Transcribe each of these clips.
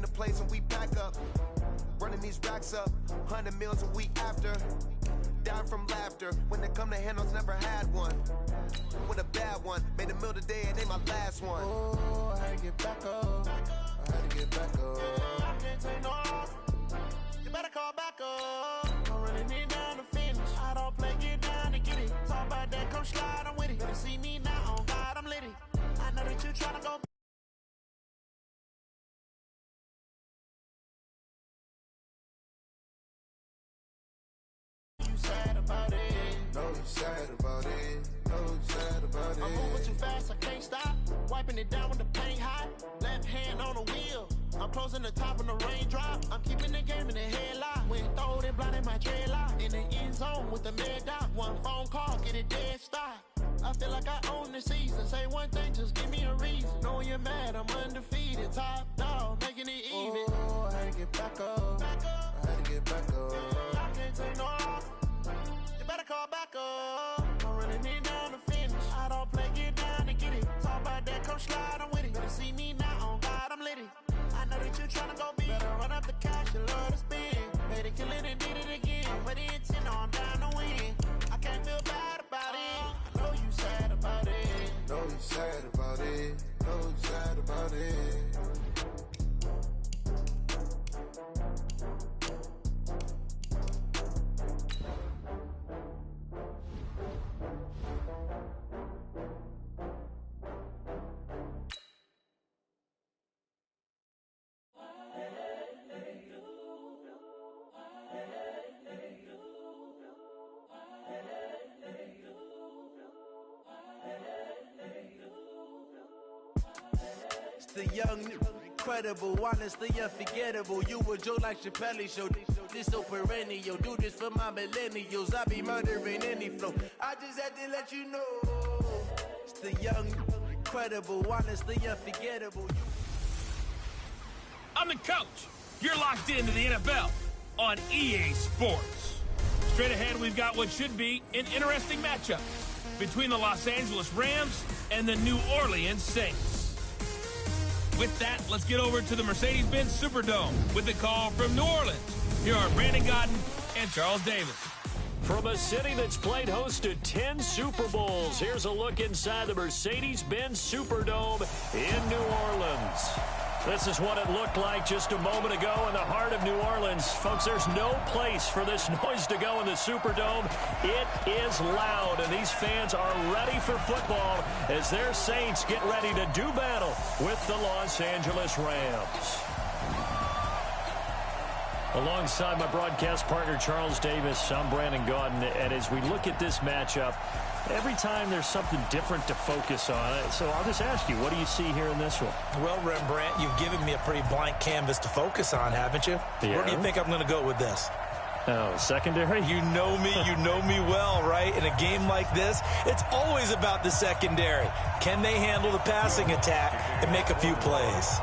the place and we pack up. Running these racks up, 100 meals a week after. Dying from laughter, when it come to handles, never had one. With a bad one, made a meal today, it ain't my last one. Oh, I had to get back up, I had to get back up. I can't take no off, you better call back up. I'm running it down to finish, I don't play, get down to get it. Talk about that, come slide, I'm with it. Better see me now, on God, I'm litty. I know that you tryna go. Sad about it. No, you sad about it. No, you sad about it. I'm moving too fast, I can't stop. Wiping it down with the paint hot. Left hand on the wheel. I'm closing the top on the raindrop. I'm keeping the game in the headlock. When throwed and blinded my dreadlock. In the end zone with the mad dot. One phone call, get it dead stop. I feel like I own the season. Say one thing, just give me a reason. Knowing you're mad, I'm undefeated. Top dog, making it even. Oh, I had to get back up. I had to get back up. I can't take no off. You better call back up. I'm running it down to finish. I don't play, get down to get it. Talk about that, come slide, I'm with it. Better see me now, on God, I'm litty. I know that you tryna go big. Better run up the cash, you love to spend. Made it, kill it, and did it again. But the intent, I'm down to win. I can't feel bad about it. I know you sad about it. Know you sad about it. Know you sad about it. The young, incredible, honestly unforgettable. You a Joe like Chappelle show. This so perennial. Do this for my millennials. I be murdering any flow. I just had to let you know. It's the young, incredible, honestly unforgettable. I'm the coach. You're locked into the NFL on EA Sports. Straight ahead, we've got what should be an interesting matchup between the Los Angeles Rams and the New Orleans Saints. With that, let's get over to the Mercedes-Benz Superdome with the call from New Orleans. Here are Brandon Godden and Charles Davis. From a city that's played host to 10 Super Bowls, here's a look inside the Mercedes-Benz Superdome in New Orleans. This is what it looked like just a moment ago in the heart of New Orleans. Folks, there's no place for this noise to go in the Superdome. It is loud, and these fans are ready for football as their Saints get ready to do battle with the Los Angeles Rams. Alongside my broadcast partner, Charles Davis, I'm Brandon Godden, and as we look at this matchup, every time there's something different to focus on. So I'll just ask you, what do you see here in this one? Well, Rembrandt, you've given me a pretty blank canvas to focus on, haven't you? Yeah. Where do you think I'm going to go with this? Oh, secondary? You know me well, right? In a game like this, it's always about the secondary. Can they handle the passing attack and make a few plays?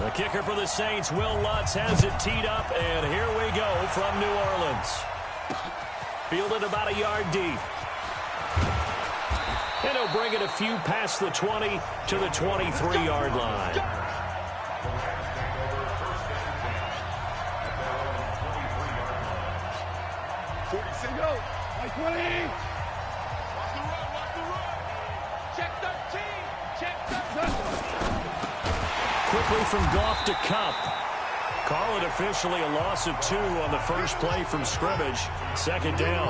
The kicker for the Saints, Will Lutz, has it teed up, and here we go from New Orleans. Fielded about a yard deep. And he'll bring it a few past the 20 to the 23-yard line. Single, by 20. Watch the run. Check 13. Check 13. Quickly from Goff to Cup. Call it officially a loss of 2 on the first play from scrimmage. Second down.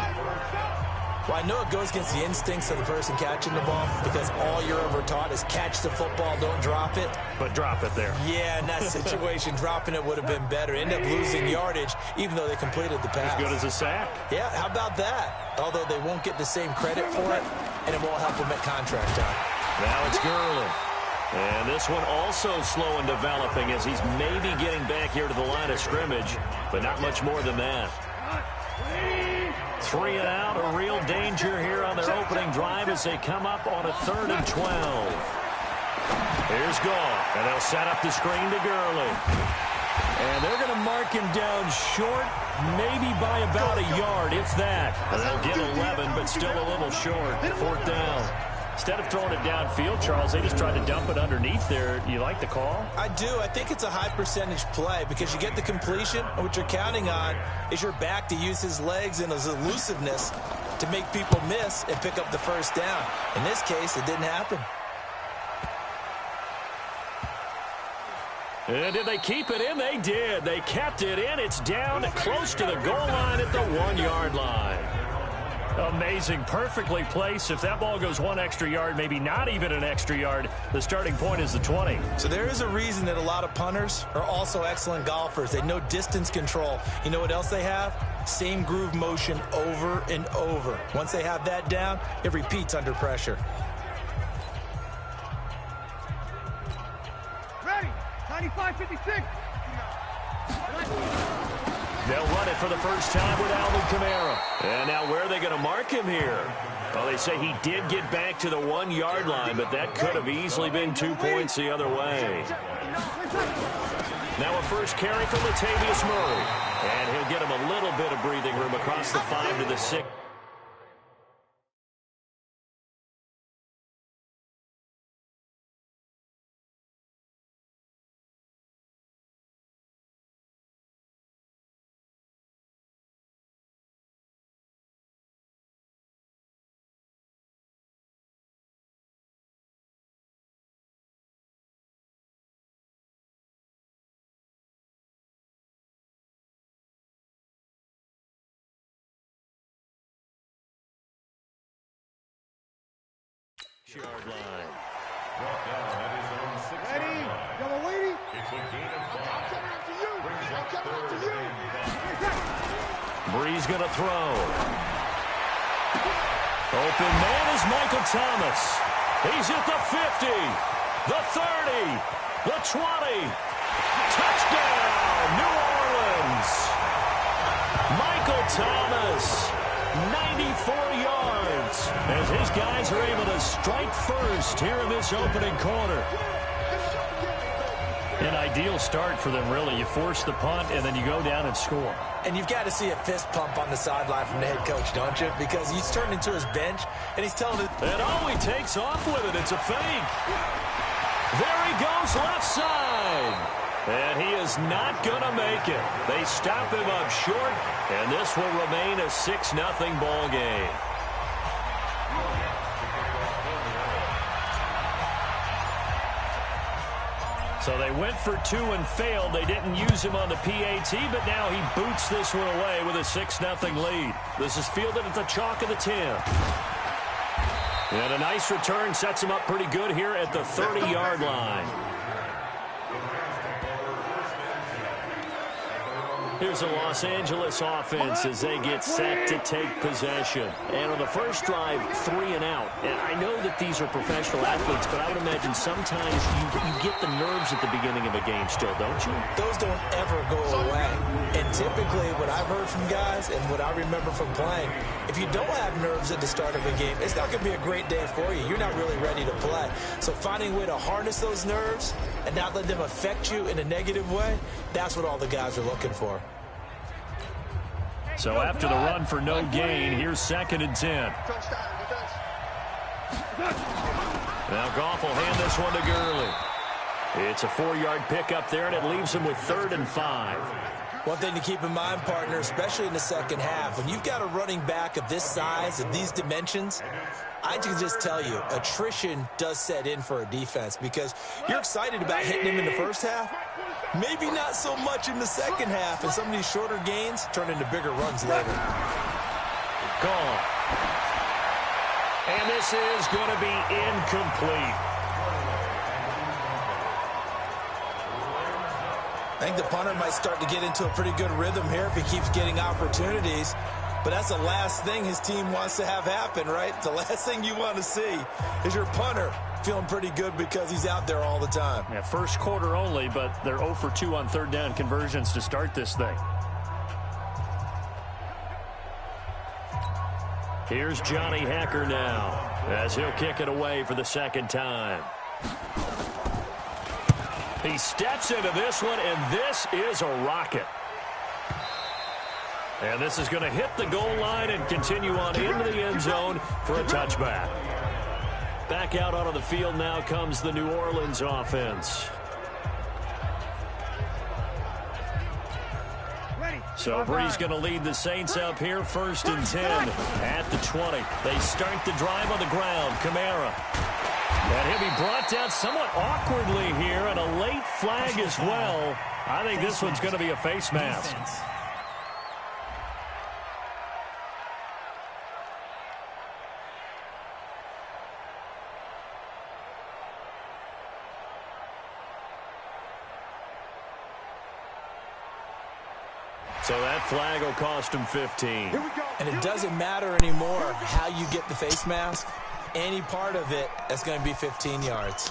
Well, I know it goes against the instincts of the person catching the ball because all you're ever taught is catch the football, don't drop it. But drop it there. Yeah, in that situation, dropping it would have been better. End up losing yardage, even though they completed the pass. As good as a sack. Yeah, how about that? Although they won't get the same credit for it, and it won't help them at contract time. Now it's Gurley. And this one also slow in developing as he's maybe getting back here to the line of scrimmage, but not much more than that. 3 and out, a real danger here on their opening drive as they come up on a 3rd and 12. Here's Goff, and they'll set up the screen to Gurley. And they're going to mark him down short, maybe by about a yard, if that. They'll get 11, but still a little short. 4th down. Instead of throwing it downfield, Charles, they just tried to dump it underneath there. You like the call? I do. I think it's a high percentage play because you get the completion, and what you're counting on is your back to use his legs and his elusiveness to make people miss and pick up the first down. In this case, it didn't happen. And did they keep it in? They did. They kept it in. It's down close to the goal line at the 1-yard line. Amazing. Perfectly placed. If that ball goes 1 extra yard, maybe not even an extra yard, the starting point is the 20. So there is a reason that a lot of punters are also excellent golfers. They know distance control. You know what else they have? Same groove motion over and over. Once they have that down, it repeats under pressure. Ready. 95-56. They'll run it for the first time with Alvin Kamara. And now where are they going to mark him here? Well, they say he did get back to the 1-yard line, but that could have easily been 2 points the other way. Now a first carry from Latavius Murray. And he'll get him a little bit of breathing room across the 5 to the 6. Yard line. Ready. Y'all waiting? It's a gain of 5. I'm coming after you. I'm coming after you. Bree's going to throw. Open man is Michael Thomas. He's at the 50, the 30, the 20. Touchdown, New Orleans. Michael Thomas, 94 yards, as his guys are able to strike first here in this opening quarter. An ideal start for them, really. You force the punt, and then you go down and score. And you've got to see a fist pump on the sideline from the head coach, don't you? Because he's turned into his bench, and he's telling it. And oh, he takes off with it. It's a fake. There he goes left side. And he is not going to make it. They stop him up short, and this will remain a 6-0 ball game. So they went for 2 and failed. They didn't use him on the PAT, but now he boots this one away with a 6-0 lead. This is fielded at the chalk of the 10. And a nice return sets him up pretty good here at the 30-yard line. Here's the Los Angeles offense as they get set to take possession. And on the first drive, 3 and out. And I know that these are professional athletes, but I would imagine sometimes you get the nerves at the beginning of a game still, don't you? Those don't ever go away. And typically what I've heard from guys and what I remember from playing, if you don't have nerves at the start of a game, it's not going to be a great day for you. You're not really ready to play. So finding a way to harness those nerves and not let them affect you in a negative way, that's what all the guys are looking for. So after the run for no gain, here's 2nd and 10. Now Goff will hand this one to Gurley. It's a 4-yard pickup there, and it leaves him with 3rd and 5. One thing to keep in mind, partner, especially in the second half, when you've got a running back of this size, of these dimensions, I can just tell you, attrition does set in for a defense because you're excited about hitting him in the first half. Maybe not so much in the second half, and some of these shorter gains turn into bigger runs later. Gone. And this is going to be incomplete. I think the punter might start to get into a pretty good rhythm here if he keeps getting opportunities. But that's the last thing his team wants to have happen, right? The last thing you want to see is your punter feeling pretty good because he's out there all the time. Yeah, first quarter only, but they're 0 for 2 on 3rd down conversions to start this thing. Here's Johnny Hacker now as he'll kick it away for the 2nd time. He steps into this one, and this is a rocket. And this is going to hit the goal line and continue on into the end zone for a touchback. Back out onto the field now comes the New Orleans offense. So Bree's going to lead the Saints up here, 1st and 10 at the 20. They start the drive on the ground. Kamara. And he'll be brought down somewhat awkwardly here, and a late flag as well. I think this one's going to be a face mask. So that flag will cost him 15. And it doesn't matter anymore how you get the face mask. Any part of it, that's going to be 15 yards.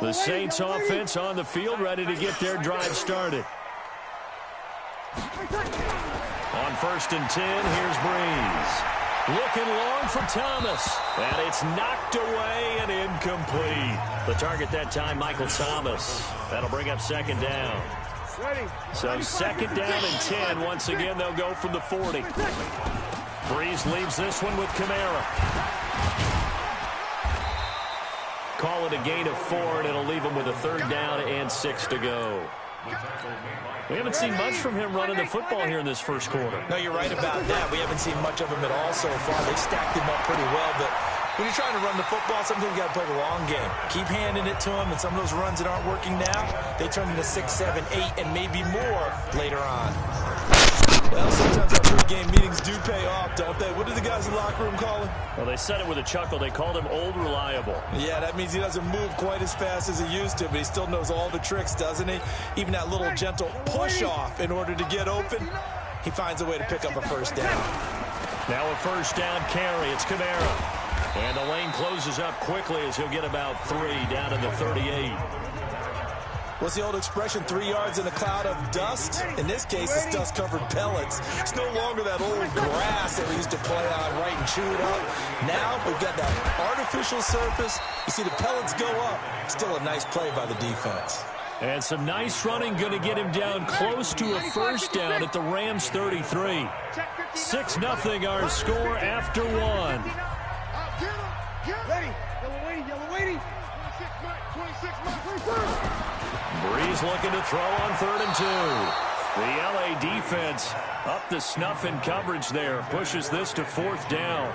The Saints offense on the field, ready to get their drive started. On 1st and 10, here's Breeze. Looking long for Thomas. And it's knocked away and incomplete. The target that time, Michael Thomas. That'll bring up 2nd down. So 2nd down and 10. Once again, they'll go from the 40. Breeze leaves this one with Kamara. Call it a gain of 4, and it'll leave him with a 3rd down and 6 to go. We haven't seen much from him running the football here in this first quarter. No, you're right about that. We haven't seen much of him at all so far. They stacked him up pretty well, but when you're trying to run the football, sometimes you got to play the long game. Keep handing it to him, and some of those runs that aren't working now, they turn into 6, 7, 8, and maybe more later on. Well, sometimes our pre-game meetings do pay off, don't they? What did the guys in the locker room call him? Well, they said it with a chuckle. They called him Old Reliable. Yeah, that means he doesn't move quite as fast as he used to, but he still knows all the tricks, doesn't he? Even that little gentle push-off in order to get open, he finds a way to pick up a 1st down. Now a 1st down carry. It's Kamara. And the lane closes up quickly as he'll get about 3 down in the 38. What's the old expression, 3 yards in a cloud of dust? In this case, it's dust-covered pellets. It's no longer that old grass that we used to play on, right, and chew it up. Now we've got that artificial surface. You see the pellets go up. Still a nice play by the defense. And some nice running, going to get him down close to a 1st down at the Rams 33. 6-0 our score after 1. Ready. Yellow waiting. 26 Breeze looking to throw on 3rd and 2. The LA defense up to snuff in coverage there. Pushes this to 4th down.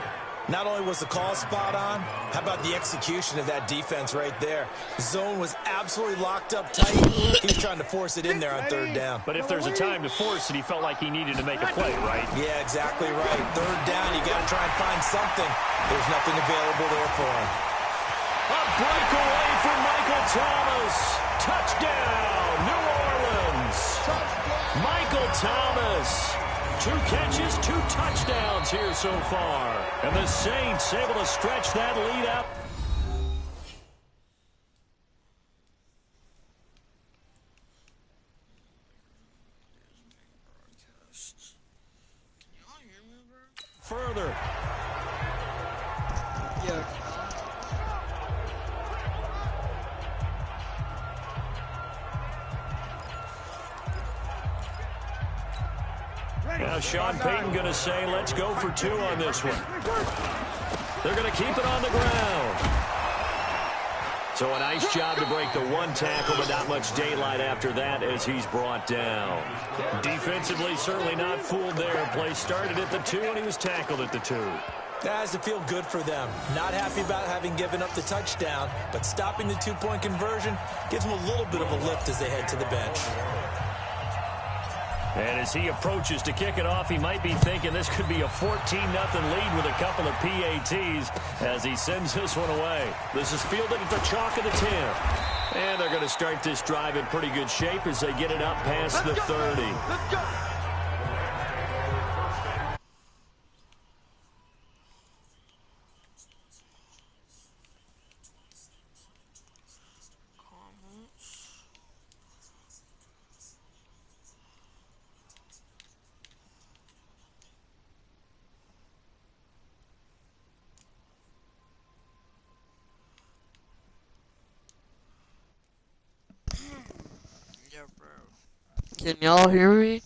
Not only was the call spot on, how about the execution of that defense right there? Zone was absolutely locked up tight. He's trying to force it in there on 3rd down. But if there's a time to force it, he felt like he needed to make a play, right? Yeah, exactly right. 3rd down, you got to try and find something. There's nothing available there for him. A breakaway for Michael Thomas. Touchdown, New Orleans. Michael Thomas. 2 catches, 2 touchdowns here so far. And the Saints able to stretch that lead out. Further. Yeah. Now Sean Payton going to say, let's go for 2 on this one. They're going to keep it on the ground. So a nice job to break the 1 tackle, but not much daylight after that as he's brought down. Defensively, certainly not fooled there. Play started at the 2, and he was tackled at the 2. That has to feel good for them. Not happy about having given up the touchdown, but stopping the 2-point conversion gives them a little bit of a lift as they head to the bench. And as he approaches to kick it off, he might be thinking this could be a 14-0 lead with a couple of PATs as he sends this one away. This is fielded at the chalk of the 10. And they're going to start this drive in pretty good shape as they get it up past the 30. Let's go. Yeah, bro. Can y'all hear me?